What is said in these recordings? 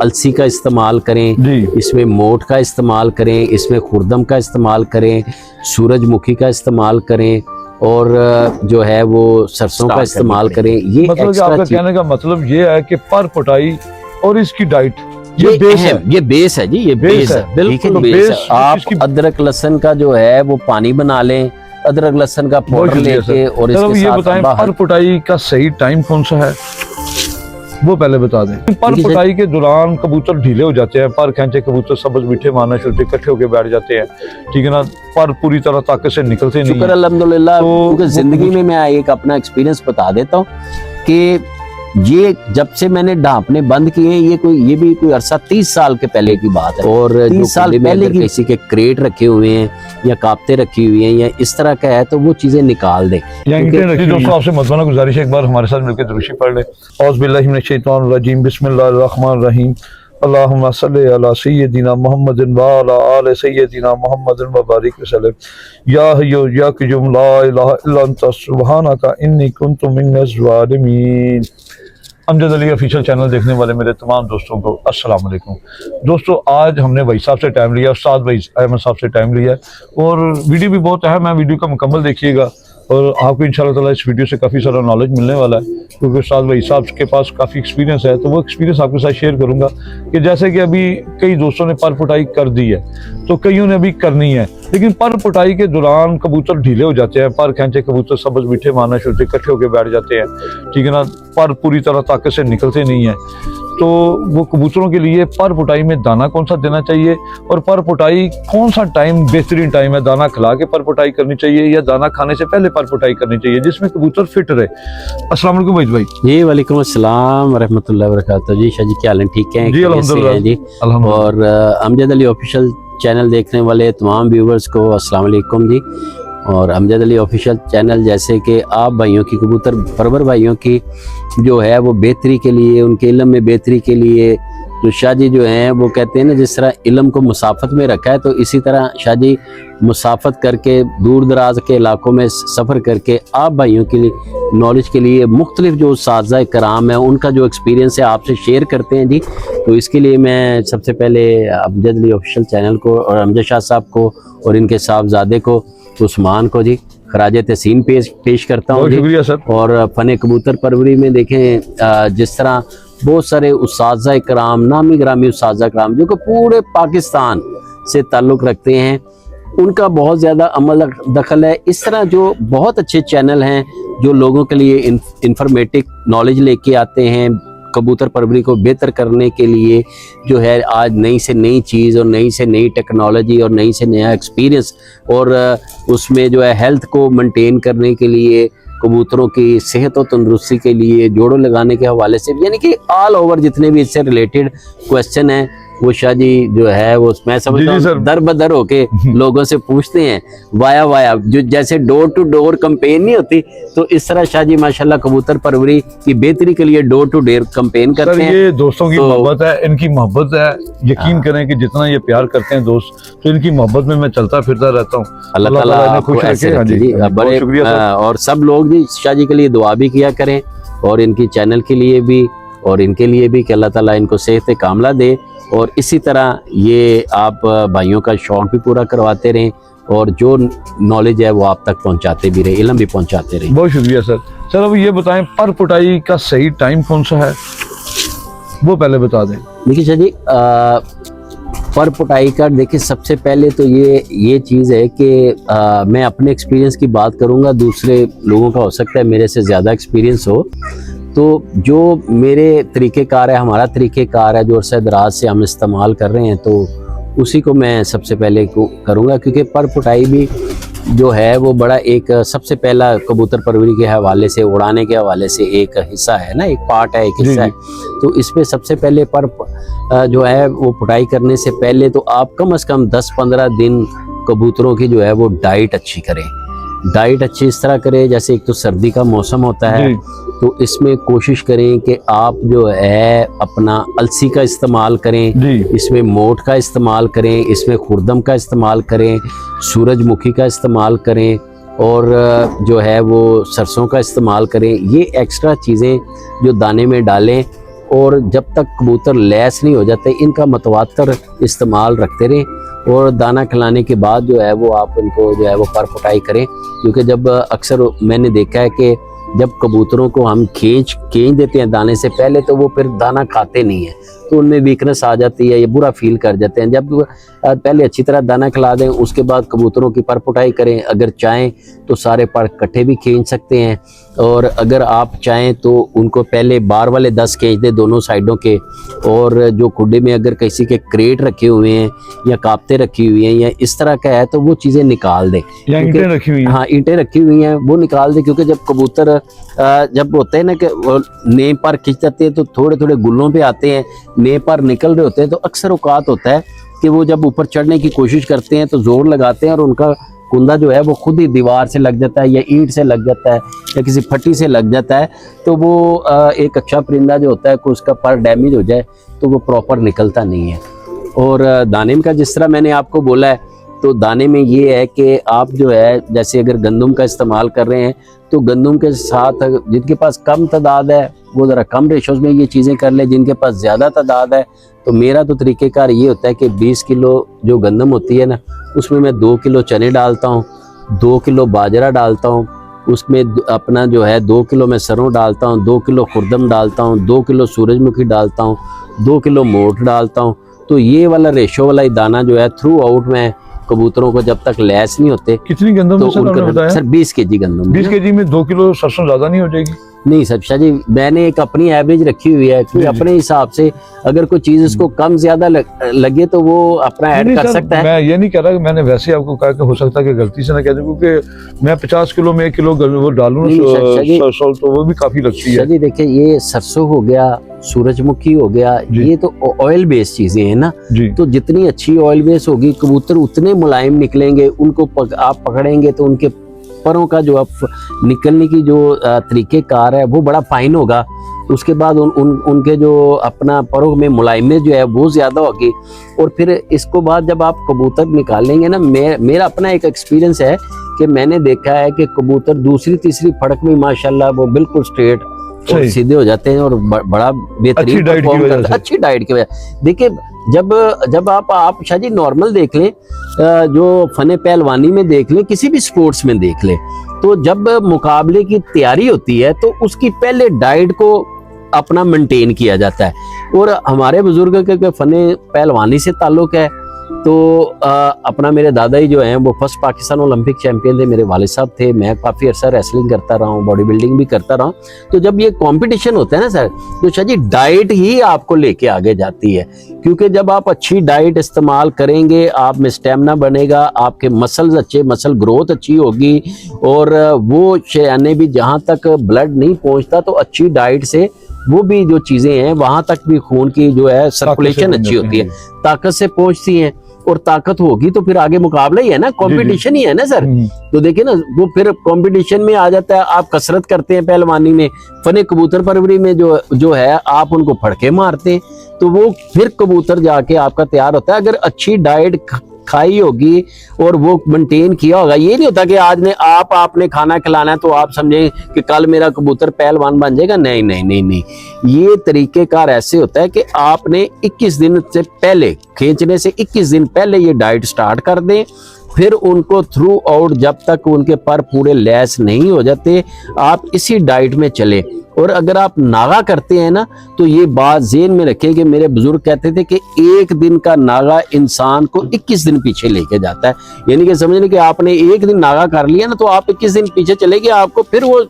अलसी का इस्तेमाल करें, इसमें मोठ का इस्तेमाल करें, इसमें खुर्दम का इस्तेमाल करें, सूरजमुखी का इस्तेमाल करें और जो है वो सरसों का इस्तेमाल करें। ये मतलब आपका कहने का मतलब ये है कि पर पोटाई और इसकी डाइट ये बेस है जी, ये बेस है, बिल्कुल बेस है। आप अदरक लहसुन का जो है वो पानी बना लें, अदरक लहसुन का पाउडर लेके और इसके ये बताएं पर पोटाई का सही टाइम कौन सा है वो पहले बता दें। पर पोटाई के दौरान कबूतर ढीले हो जाते हैं, पर खेचे कबूतर सबज मीठे मारना शुरू इकट्ठे होकर बैठ जाते हैं, ठीक है ना, पर पूरी तरह ताकत से निकलते नहीं। शुक्र अल्हम्दुलिल्लाह। तो जिंदगी में मैं एक अपना एक्सपीरियंस बता देता हूँ कि ये जब से मैंने ढांपने बंद किए ये भी कोई अरसा 30 साल के पहले की बात है। और 30 साल पहले किसी के क्रेट रखे हुए हैं या काप्ते रखी हुई हैं या इस तरह का है तो वो चीजें निकाल दें। दोस्तों आपसे मज़वाना गुजारिश है, एक बार हमारे साथ मिलकर दुरूशी पढ़ लें। औज़ु बिल्लाहि मिनश शैतानिर रजीम, बिस्मिल्लाहिर रहमानिर रहीम। अल्लाहुम्मा सल्लि अला सय्यिदिना मुहम्मदिन व अला आलि सय्यिदिना मुहम्मदिन व बारिक वसल्लम। या हय्यु या क़य्यूम ला इलाहा इल्ला अंता सुब्हानका इन्नी कुन्तु मिनज़ ज़ालिमीन। अमजद अली ऑफिशियल चैनल देखने वाले मेरे तमाम दोस्तों को अस्सलाम वालेकुम। दोस्तों आज हमने भाई साहब से टाइम लिया, उस्ताद भाई अहमद साहब से टाइम लिया और वीडियो भी बहुत अहम है, वीडियो का मुकम्मल देखिएगा और आपको इंशाल्लाह ताला इस वीडियो से काफ़ी सारा नॉलेज मिलने वाला है, क्योंकि उस्ताद भाई साहब के पास काफ़ी एक्सपीरियंस है। तो वो एक्सपीरियंस आपके साथ शेयर करूंगा कि जैसे कि अभी कई दोस्तों ने पर पुटाई कर दी है तो कईयों ने अभी करनी है, लेकिन पर पुटाई के दौरान कबूतर ढीले हो जाते हैं, पर खेचे कबूतर सबज मीठे मारना शुरू इकट्ठे होकर बैठ जाते हैं, ठीक है ना, पर पूरी तरह ताकत से निकलते नहीं है। तो वो कबूतरों के लिए पर पुटाई में दाना कौन सा देना चाहिए और पर पुटाई कौन सा टाइम बेहतरीन टाइम है, दाना खिला के पर पुटाई करनी चाहिए या दाना खाने से पहले पर पुटाई करनी चाहिए जिसमें कबूतर फिट रहे। अस्सलाम वालेकुम भाई। जी वालेकुम अस्सलाम वरहमतुल्लाहि वबरकातुहू। जी शाह जी क्या हाल है, ठीक है जी अल्हम्दुलिल्लाह जी। और अमजद अली ऑफिशियल चैनल देखने वाले तमाम व्यूवर्स को अस्सलाम वालेकुम जी। और अमजद अली ऑफिशियल चैनल जैसे कि आप भाइयों की, कबूतर परवर भाइयों की जो है वो बेहतरी के लिए, उनके इल्म में बेहतरी के लिए, तो शाह जी जो हैं वो कहते हैं ना जिस तरह इल्म को मुसाफत में रखा है तो इसी तरह शाह जी मुसाफत करके दूर दराज के इलाकों में सफ़र करके आप भाइयों के लिए नॉलेज के लिए मुख्तलिफ जो उस्ताज़ कराम है उनका जो एक्सपीरियंस है आपसे शेयर करते हैं जी। तो इसके लिए मैं सबसे पहले अमजद अली ऑफिशियल चैनल को और अमजद शाह साहब को और इनके साहबजादे को उस्मान को जी खराजे तहसीन पेश करता हूँ। शुक्रिया सर। और फ़न कबूतर परवरी में देखें जिस तरह बहुत सारे उस्ताज़ा कराम, नामी ग्रामी उस्ताज़ा कराम जो कि पूरे पाकिस्तान से ताल्लुक़ रखते हैं, उनका बहुत ज़्यादा अमल दखल है। इस तरह जो बहुत अच्छे चैनल हैं जो लोगों के लिए इंफॉर्मेटिव नॉलेज लेके आते हैं कबूतर परवरी को बेहतर करने के लिए, जो है आज नई से नई चीज़ और नई से नई टेक्नोलॉजी और नई से नया एक्सपीरियंस और उसमें जो है हेल्थ को मेंटेन करने के लिए, कबूतरों की सेहत और तंदुरुस्ती के लिए, जोड़ों लगाने के हवाले से, यानी कि ऑल ओवर जितने भी इससे रिलेटेड क्वेश्चन हैं वो शाह जी जो है वो मैं समझता हूँ दर बदर होके लोगों से पूछते हैं वाया जो जैसे डोर टू डोर कंपेन नहीं होती, तो इस तरह शाह जी माशाल्लाह कबूतर परवरी की बेहतरी के लिए डोर टू डोर कंपेन करते हैं। ये दोस्तों की मोहब्बत है, इनकी मोहब्बत है, यकीन करें कि जितना ये प्यार करते हैं दोस्त, तो इनकी मोहब्बत में मैं चलता फिरता रहता हूँ। अल्लाह ताला आपको ऐसे रखे जी। बड़े और सब लोग जी शाह जी के लिए दुआ भी किया करें और इनकी चैनल के लिए भी और इनके लिए भी कि अल्लाह ताला इनको सेहत कामला दे और इसी तरह ये आप भाइयों का शौक भी पूरा करवाते रहें और जो नॉलेज है वो आप तक पहुंचाते भी रहे, इल्म भी पहुंचाते रहे। बहुत शुक्रिया सर। सर अब ये बताएं पर पुटाई का सही टाइम कौन सा है वो पहले बता दें। देखिए शाह जी पर पुटाई का देखिए सबसे पहले तो ये चीज़ है कि मैं अपने एक्सपीरियंस की बात करूँगा, दूसरे लोगों का हो सकता है मेरे से ज़्यादा एक्सपीरियंस हो। तो जो मेरे तरीक़ेकार है, हमारा तरीक़ेकार है जो अरसे दराज से हम इस्तेमाल कर रहे हैं, तो उसी को मैं सबसे पहले करूँगा, क्योंकि पर पुटाई भी जो है वो बड़ा एक सबसे पहला कबूतर परवरी के हवाले से, उड़ाने के हवाले से एक हिस्सा है ना, एक पार्ट है, एक हिस्सा है। तो इसमें सबसे पहले पर जो है वो पुटाई करने से पहले तो आप कम से कम 10-15 दिन कबूतरों की जो है वो डाइट अच्छी करें। डाइट अच्छी इस तरह करें, जैसे एक तो सर्दी का मौसम होता है तो इसमें कोशिश करें कि आप जो है अपना अलसी का इस्तेमाल करें, इसमें मोठ का इस्तेमाल करें, इसमें खुर्दम का इस्तेमाल करें, सूरजमुखी का इस्तेमाल करें और जो है वो सरसों का इस्तेमाल करें। ये एक्स्ट्रा चीज़ें जो दाने में डालें और जब तक कबूतर लैस नहीं हो जाते इनका मतवातर इस्तेमाल रखते रहें और दाना खिलाने के बाद जो है वो आप उनको जो है वो पर पुटाई करें। क्योंकि जब अक्सर मैंने देखा है कि जब कबूतरों को हम खींच देते हैं दाने से पहले तो वो फिर दाना खाते नहीं है, तो उनमें वीकनेस आ जाती है, ये बुरा फील कर जाते हैं। जब पहले अच्छी तरह दाना खिला दें उसके बाद कबूतरों की पर पुटाई करें। अगर चाहें तो सारे पर इकट्ठे भी खींच सकते हैं, और अगर आप चाहें तो उनको पहले बार वाले 10 खींच दें दोनों साइडों के, और जो खुडे में अगर किसी के क्रेट रखे हुए हैं या काप्ते रखी हुई हैं या इस तरह का है तो वो चीज़ें निकाल दें। या ईंटें रखी हुई हैं। हाँ, ईंटें रखी हुई हैं वो निकाल दें, क्योंकि जब कबूतर जब होते हैं ना कि नेम पर खींच जाते हैं तो थोड़े थोड़े गुल्लों पे आते हैं, नेम पर निकल रहे होते हैं, तो अक्सर औकात होता है कि वो जब ऊपर चढ़ने की कोशिश करते हैं तो जोर लगाते हैं और उनका कुंदा जो है वो खुद ही दीवार से लग जाता है या ईंट से लग जाता है या किसी फट्टी से लग जाता है, तो वो एक अच्छा परिंदा जो होता है कि उसका पर डैमेज हो जाए तो वो प्रॉपर निकलता नहीं है। और दाने का जिस तरह मैंने आपको बोला है, तो दाने में ये है कि आप जो है जैसे अगर गंदम का इस्तेमाल कर रहे हैं तो गंदम के साथ जिनके पास कम तादाद है वो ज़रा कम रेशोज में ये चीज़ें कर ले, जिनके पास ज़्यादा तादाद है तो मेरा तो तरीक़ेकार ये होता है कि 20 किलो जो गंदम होती है ना उसमें मैं 2 किलो चने डालता हूँ, 2 किलो बाजरा डालता हूँ, उसमें अपना जो है 2 किलो मैं सरों डालता हूँ, 2 किलो खुर्दम डालता हूँ, 2 किलो सूरजमुखी डालता हूँ, 2 किलो मोठ डालता हूँ। तो ये वाला रेशो वाला ही दाना जो है थ्रू आउट में कबूतरों को जब तक लैस नहीं होते। कितनी गंदम तो सर आपने बताया? सर 20 केजी गंदम। 20 केजी में 2 किलो सरसों ज्यादा नहीं हो जाएगी? नहीं सर शाह जी, मैंने एक अपनी एवरेज रखी हुई है कि अपने हिसाब से अगर कोई चीज उसको कम ज्यादा लगे तो वो अपना ऐड कर सकता है। मैं ये नहीं कह रहा कि मैंने वैसे आपको कहा कि हो सकता है कि गलती से ना कह दूं, क्योंकि मैं 50 किलो में 1 किलो वो डालूं सरसों तो वो भी काफी लगती है। जी देखिए, ये सरसों हो गया, सूरजमुखी हो गया, ये तो ऑयल बेस्ड चीजें हैं ना, तो जितनी अच्छी ऑयल बेस्ड होगी कबूतर उतने मुलायम निकलेंगे। उनको आप पकड़ेंगे तो उनके परों का जो अब निकलने की जो तरीक़ेकार है वो बड़ा फाइन होगा। उसके बाद उनके जो अपना परों में मुलायमत जो है वो ज़्यादा होगी। और फिर इसको बाद जब आप कबूतर निकालेंगे ना, मेरा अपना एक एक्सपीरियंस है कि मैंने देखा है कि कबूतर दूसरी तीसरी फड़क में माशाल्लाह वो बिल्कुल स्ट्रेट और सीधे हो जाते हैं और बड़ा बेहतरीन परफॉर्म करते हैं अच्छी डाइट की वजह। देखिए जब आप शायद ही नॉर्मल देख लें, जो फने पहलवानी में देख लें, किसी भी स्पोर्ट्स में देख लें, तो जब मुकाबले की तैयारी होती है तो उसकी पहले डाइट को अपना मेंटेन किया जाता है। और हमारे बुजुर्ग के फने पहलवानी से ताल्लुक है, तो अपना मेरे दादाजी जो हैं वो फर्स्ट पाकिस्तान ओलंपिक चैंपियन थे, मेरे वालिद साहब थे, मैं काफ़ी अर्सा रेसलिंग करता रहा हूँ, बॉडी बिल्डिंग भी करता रहा हूँ। तो जब ये कंपटीशन होता है ना सर, तो शायद डाइट ही आपको लेके आगे जाती है, क्योंकि जब आप अच्छी डाइट इस्तेमाल करेंगे आप में स्टेमिना बनेगा, आपके मसल्स अच्छे, मसल ग्रोथ अच्छी होगी, और वो शयाने भी जहाँ तक ब्लड नहीं पहुँचता तो अच्छी डाइट से वो भी जो चीज़ें हैं वहाँ तक भी खून की जो है सर्कुलेशन अच्छी होती है, ताकत से पहुँचती हैं, और ताकत होगी तो फिर आगे मुकाबला ही है ना, कंपटीशन ही है ना सर। तो देखिए ना, वो फिर कंपटीशन में आ जाता है। आप कसरत करते हैं पहलवानी में, फने कबूतर परवरी में जो है आप उनको फड़के मारते हैं, तो वो फिर कबूतर जाके आपका तैयार होता है। अगर अच्छी डाइट खाई होगी और वो मेंटेन किया होगा, ये नहीं होता कि आज ने आपने खाना खिलाना है तो आप समझें कि कल मेरा कबूतर पहलवान बन जाएगा। नहीं नहीं नहीं नहीं, ये तरीकेकार ऐसे होता है कि आपने 21 दिन से पहले, खींचने से 21 दिन पहले ये डाइट स्टार्ट कर दें, फिर उनको थ्रू आउट जब तक उनके पर पूरे लैस नहीं हो जाते आप इसी डाइट में चले। और अगर आप नागा करते हैं ना, तो ये बात ज़हन में रखें कि मेरे बुजुर्ग कहते थे कि 1 दिन का नागा इंसान को 21 दिन पीछे लेके जाता है। यानी कि समझ लें कि आपने 1 दिन नागा कर लिया ना, तो आप 21 दिन पीछे चले गए, आपको फिर वो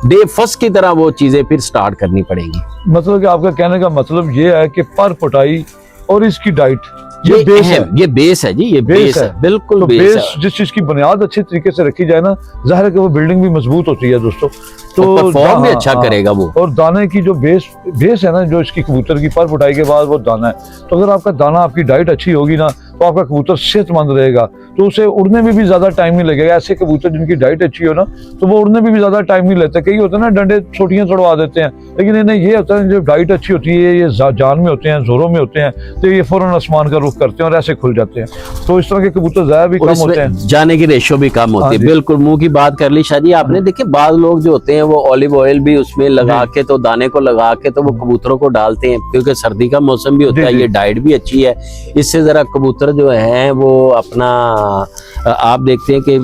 डे फर्स्ट की तरह वो चीज़ें फिर स्टार्ट करनी पड़ेंगी। मतलब कि आपका कहने का मतलब ये है कि पर पुटाई और इसकी डाइट ये बेस है, ये बेस है जी, ये बेस है, बिल्कुल तो बेस है। जिस चीज की बुनियाद अच्छे तरीके से रखी जाए ना, जाहिर है कि वो बिल्डिंग भी मजबूत होती है दोस्तों, तो परफॉर्म भी अच्छा करेगा वो। और दाने की जो बेस है ना, जो इसकी कबूतर की पर फुटाई के बाद वो दाना है, तो अगर आपका दाना, आपकी डाइट अच्छी होगी ना, तो आपका कबूतर सेहतमंद रहेगा, तो उसे उड़ने में भी ज्यादा टाइम नहीं लगेगा। ऐसे कबूतर जिनकी डाइट अच्छी हो ना, तो वो उड़ने में भी ज्यादा टाइम नहीं लेते। कई होते हैं ना डंडे छोटियां चढ़वा देते हैं, लेकिन इन्हें ये होता है जो डाइट अच्छी होती है, ये जान में होते हैं, जोरों में होते हैं, तो ये फौरन आसमान का रुख करते हैं और ऐसे खुल जाते हैं। तो इस तरह के कबूतर ज़ाया भी कम होते हैं, जाने की रेशो भी कम होती है। बिल्कुल मुंह की बात कर ली शाह जी आपने। देखिए बाद लोग जो होते हैं वो ऑलिव ऑयल भी उसमें लगा के, तो दाने को लगा के तो वो कबूतरों को डालते हैं, क्योंकि सर्दी का मौसम भी होता है, ये डाइट भी अच्छी है। इससे जरा कबूतर जो है वो अपना आप देखते हैं कि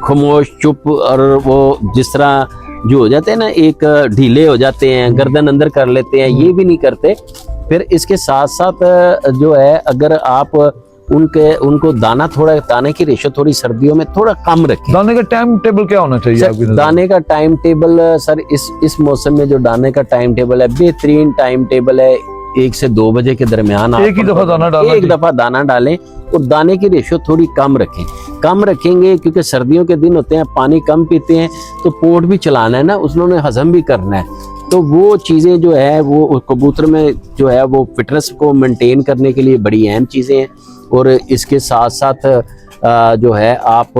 खामोश चुप, और वो जिस तरह जो हो जाते हैं ना, एक ढीले हो जाते हैं, गर्दन अंदर कर लेते हैं, ये भी नहीं करते। फिर इसके साथ साथ जो है अगर आप उनको दाने की रेशो थोड़ी सर्दियों में थोड़ा कम रखें। दाने का टाइम टेबल क्या होना चाहिए आपकी नज़र में? दाने का टाइम टेबल सर इस मौसम में जो दाने का टाइम टेबल है, बेहतरीन टाइम टेबल है। 1 से 2 बजे के दरमियान एक ही दफा दाना डालना, एक दफा दाना डालें, और दाने की रेशो थोड़ी कम रखें। कम रखेंगे क्योंकि सर्दियों के दिन होते हैं, पानी कम पीते हैं, तो पोट भी चलाना है ना, उसने हजम भी करना है। तो वो चीज़ें जो है वो कबूतर में जो है वो फिटनेस को मेंटेन करने के लिए बड़ी अहम चीज़ें हैं। और इसके साथ साथ जो है आप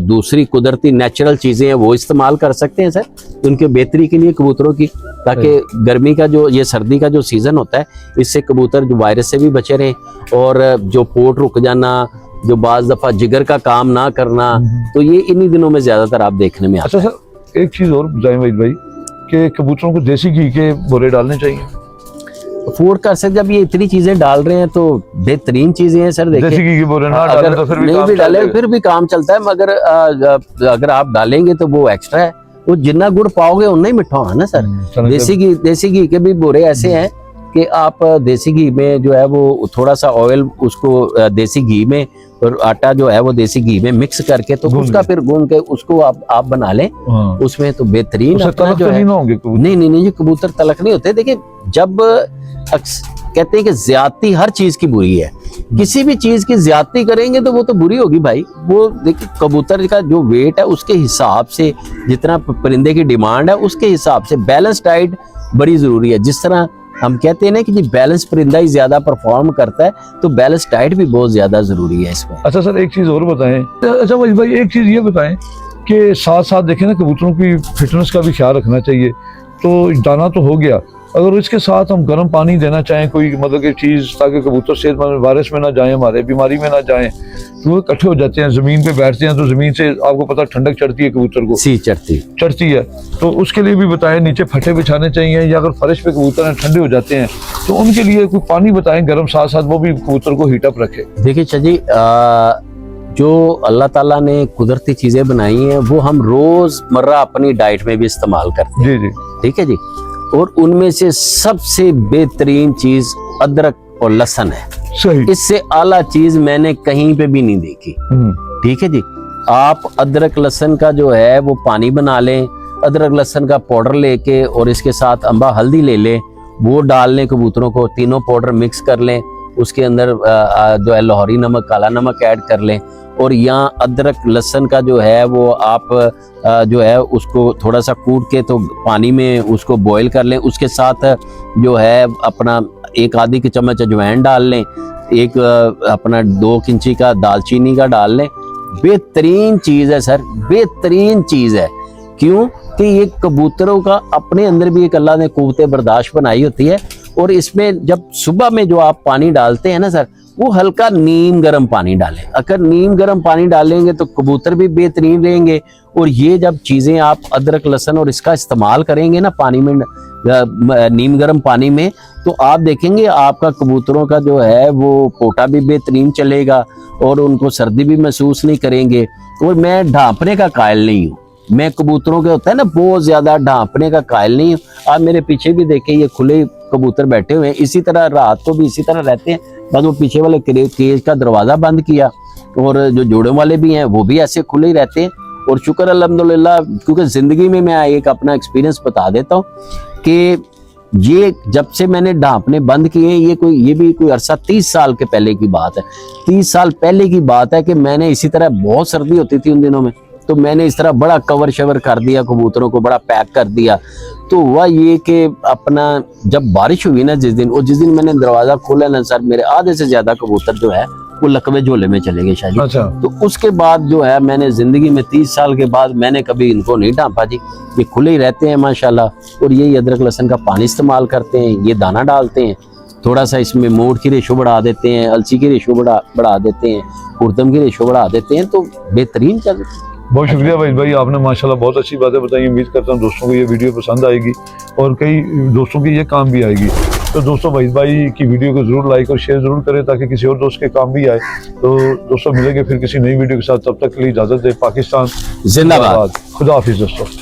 दूसरी कुदरती नेचुरल चीज़ें हैं वो इस्तेमाल कर सकते हैं सर, उनके बेहतरी के लिए कबूतरों की, ताकि गर्मी का जो ये सर्दी का जो सीज़न होता है, इससे कबूतर जो वायरस से भी बचे रहें, और जो पोट रुक जाना, जो बाज़ दफ़ा जिगर का काम ना करना, तो ये इन्हीं दिनों में ज़्यादातर आप देखने में आता है। अच्छा सर, एक चीज़ और बताएं वहीद भाई कि कबूतरों को देसी घी के बोरे डालने चाहिए? अफोर्ड कर सकते, जब ये इतनी चीजें डाल रहे हैं तो बेहतरीन चीजें हैं सर। देखिए देसी घी की बोरे ना डालें तो फिर भी नहीं भी डाले फिर भी काम चलता है, मगर अगर आप डालेंगे तो वो एक्स्ट्रा है, वो जितना गुड़ पाओगे उतना ही मिठा होना ना सर। देसी घी के भी बोरे ऐसे हैं कि आप देसी घी में जो है वो थोड़ा सा ऑयल उसको देसी घी में, और आटा जो है वो देसी घी में मिक्स करके, तो उसका फिर गूंद के उसको आप बना लें। उसमें तो बेहतरीन अपना जो है, नहीं कबूतर तलक नहीं होते। देखिए जब कहते हैं कि ज्यादती हर चीज की बुरी है, किसी भी चीज की ज्यादती करेंगे तो वो तो बुरी होगी भाई। वो देखिए कबूतर का जो वेट है उसके हिसाब से, जितना परिंदे की डिमांड है उसके हिसाब से बैलेंस डाइट बड़ी जरूरी है। जिस तरह हम कहते हैं ना कि जी बैलेंस परिंदा ही ज्यादा परफॉर्म करता है, तो बैलेंस डाइट भी बहुत ज्यादा जरूरी है इसमें। अच्छा सर, एक चीज और बताएं। अच्छा भाई एक चीज ये बताएं कि साथ साथ देखें ना, कबूतरों की फिटनेस का भी ख्याल रखना चाहिए। तो दाना तो हो गया, अगर इसके साथ हम गर्म पानी देना चाहें, कोई मतलब की चीज़, ताकि कबूतर सेहतमंद वायरस में ना जाएं, हमारे बीमारी में ना जाएं, तो वो इकट्ठे हो जाते हैं, ज़मीन पे बैठते हैं, तो ज़मीन से आपको पता ठंडक चढ़ती है कबूतर को, सी चढ़ती है। तो उसके लिए भी बताएं, नीचे फटे बिछाने चाहिए, या अगर फर्श पे कबूतर हैं ठंडे हो जाते हैं तो उनके लिए कोई पानी बताएं गर्म, साथ साथ वो भी कबूतर को हीटअप रखे। देखिए जी, जो अल्लाह ताला ने कुदरती चीज़ें बनाई हैं वो हम रोज़मर्रा अपनी डाइट में भी इस्तेमाल करते हैं। जी, ठीक है जी। और उनमें से सबसे बेहतरीन चीज अदरक और लहसुन है। सही। इससे आला चीज मैंने कहीं पे भी नहीं देखी। ठीक है जी, आप अदरक लहसुन का जो है वो पानी बना लें, अदरक लहसुन का पाउडर लेके और इसके साथ अम्बा हल्दी ले लें, वो डाल लें कबूतरों को, तीनों पाउडर मिक्स कर लें, उसके अंदर जो है लाहौरी नमक, काला नमक ऐड कर लें, और यहाँ अदरक लहसुन का जो है वो आप जो है उसको थोड़ा सा कूट के तो पानी में उसको बॉईल कर लें। उसके साथ जो है अपना 1 आधी की चम्मच अजवाइन डाल लें, एक अपना 2 इंची का दालचीनी का डाल लें। बेहतरीन चीज़ है सर, बेहतरीन चीज़ है। क्यों कि ये कबूतरों का अपने अंदर भी एक अल्लाह ने कुव्वत बर्दाश्त बनाई होती है। और इसमें जब सुबह में जो आप पानी डालते हैं ना सर, वो हल्का नीम गर्म पानी डालें। अगर नीम गर्म पानी डालेंगे तो कबूतर भी बेहतरीन रहेंगे। और ये जब चीज़ें आप अदरक लहसुन और इसका इस्तेमाल करेंगे ना पानी में, नीम गर्म पानी में, तो आप देखेंगे आपका कबूतरों का जो है वो पोटा भी बेहतरीन चलेगा और उनको सर्दी भी महसूस नहीं करेंगे। और मैं ढांपने का कायल नहीं हूँ, मैं कबूतरों के होता है ना बहुत ज्यादा ढांपने का कायल नहीं हूँ। आप मेरे पीछे भी देखें, ये खुले कबूतर बैठे हुए हैं, इसी तरह रात को भी इसी तरह रहते हैं। बस वो पीछे वाले केज का दरवाजा बंद किया, और जो जोड़ों वाले भी हैं वो भी ऐसे खुले ही रहते हैं। और शुक्र अल्हम्दुलिल्लाह, क्योंकि जिंदगी में मैं एक अपना एक्सपीरियंस बता देता हूँ कि ये जब से मैंने ढांपने बंद किए, ये भी कोई अरसा 30 साल के पहले की बात है। 30 साल पहले की बात है कि मैंने इसी तरह, बहुत सर्दी होती थी उन दिनों में, तो मैंने इस तरह बड़ा कवर शवर कर दिया कबूतरों को, बड़ा पैक कर दिया। तो हुआ ये कि अपना जब बारिश हुई ना जिस दिन मैंने दरवाज़ा खोला ना सर, मेरे आधे से ज़्यादा कबूतर जो है वो लकवे झोले में चले गए शायद। अच्छा। तो उसके बाद जो है मैंने जिंदगी में 30 साल के बाद मैंने कभी इनको नहीं ढांपा जी। ये खुले ही रहते हैं माशाल्लाह, और यही अदरक लहसुन का पानी इस्तेमाल करते हैं, ये दाना डालते हैं, थोड़ा सा इसमें मोठ की रेशो बढ़ा देते हैं, अलसी की रेशो बढ़ा देते हैं, कुर्दम की रेशो बढ़ा देते हैं, तो बेहतरीन चल। बहुत शुक्रिया वहीद भाई, आपने माशाल्लाह बहुत अच्छी बातें बताई। उम्मीद करता हूँ दोस्तों को ये वीडियो पसंद आएगी और कई दोस्तों की ये काम भी आएगी। तो दोस्तों वहीद भाई की वीडियो को जरूर लाइक और शेयर जरूर करें ताकि किसी और दोस्त के काम भी आए। तो दोस्तों मिलेंगे फिर किसी नई वीडियो के साथ, तब तक के लिए इजाजत दें। पाकिस्तान जिंदाबाद। खुदा हाफिज दोस्तों।